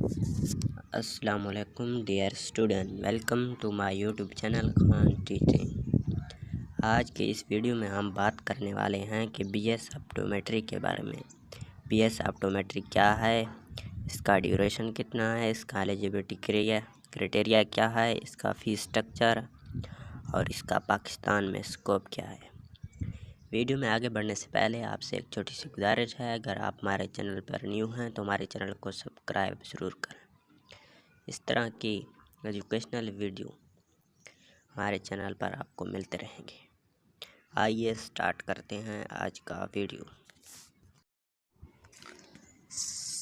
السلام علیکم dear student, welcome to my YouTube channel Khan teaching. آج کے اس ویڈیو میں ہم بات کرنے والے ہیں کہ بی ایس آپٹومیٹری کے بارے میں۔ بی ایس آپٹومیٹری کیا ہے، اس کا ڈیوریشن کتنا ہے، اس کا ایلیجیبلٹی کرائٹیریا کیا ہے، اس کا فیس اسٹرکچر اور اس کا پاکستان میں اسکوپ کیا ہے۔ ویڈیو میں آگے بڑھنے سے پہلے آپ سے ایک چھوٹی سی گزارش ہے، اگر آپ ہمارے چینل پر نیو ہیں تو ہمارے چینل کو سبسکرائب ضرور کریں۔ اس طرح کی ایجوکیشنل ویڈیو ہمارے چینل پر آپ کو ملتے رہیں گے۔ آئیے سٹارٹ کرتے ہیں آج کا ویڈیو۔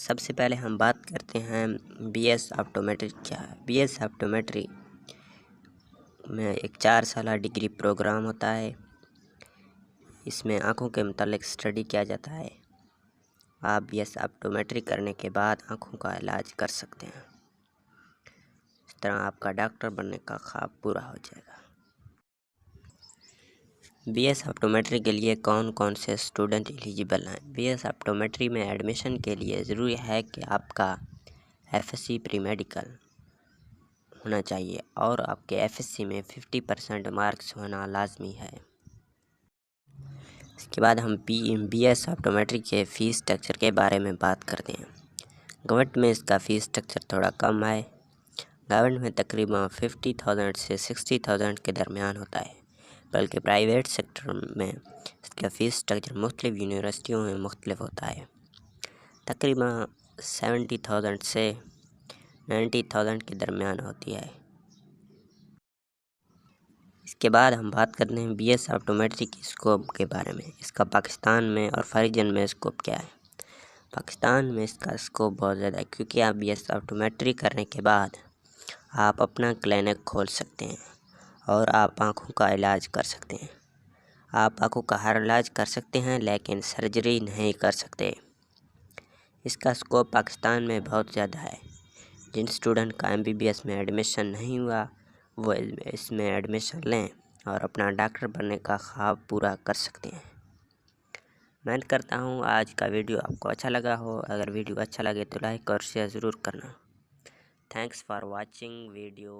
سب سے پہلے ہم بات کرتے ہیں بی ایس آپٹومیٹری کیا ہے۔ بی ایس آپٹومیٹری میں ایک 4 سالہ ڈگری پروگرام ہوتا ہے۔ اس میں آنکھوں کے متعلق اسٹڈی کیا جاتا ہے۔ آپ بی ایس آپٹومیٹری کرنے کے بعد آنکھوں کا علاج کر سکتے ہیں۔ اس طرح آپ کا ڈاکٹر بننے کا خواب پورا ہو جائے گا۔ بی ایس آپٹومیٹری کے لیے کون کون سے اسٹوڈنٹ ایلیجیبل ہیں؟ بی ایس آپٹومیٹری میں ایڈمیشن کے لیے ضروری ہے کہ آپ کا F S C pre medical ہونا چاہیے اور آپ کے ایف ایس سی میں 50% مارکس ہونا لازمی ہے۔ اس کے بعد ہم بی ایس آپٹومیٹری کے فیس اسٹرکچر کے بارے میں بات کرتے ہیں۔ گورنمنٹ میں اس کا فیس اسٹرکچر تھوڑا کم ہے۔ گورنمنٹ میں تقریباً 50,000 سے 60,000 کے درمیان ہوتا ہے، بلکہ پرائیویٹ سیکٹر میں اس کا فیس اسٹرکچر مختلف یونیورسٹیوں میں مختلف ہوتا ہے، تقریباً 70,000 سے 90,000 کے درمیان ہوتی ہے۔ اس کے بعد ہم بات کرتے ہیں بی ایس آپٹومیٹری کی اسکوپ کے بارے میں۔ اس کا پاکستان میں اور خارجن میں اسکوپ کیا ہے؟ پاکستان میں اس کا اسکوپ بہت زیادہ ہے، کیونکہ آپ بی ایس آپٹومیٹری کرنے کے بعد آپ اپنا کلینک کھول سکتے ہیں اور آپ آنکھوں کا علاج کر سکتے ہیں۔ آپ آنکھوں کا ہر علاج کر سکتے ہیں لیکن سرجری نہیں کر سکتے۔ اس کا اسکوپ پاکستان میں بہت زیادہ ہے۔ جن اسٹوڈنٹ کا ایم بی بی ایس میں ایڈمیشن نہیں ہوا وہ اس میں ایڈمیشن لیں اور اپنا ڈاکٹر بننے کا خواب پورا کر سکتے ہیں۔ امید کرتا ہوں آج کا ویڈیو آپ کو اچھا لگا ہو۔ اگر ویڈیو اچھا لگے تو لائک اور شیئر ضرور کرنا۔ Thanks for watching video.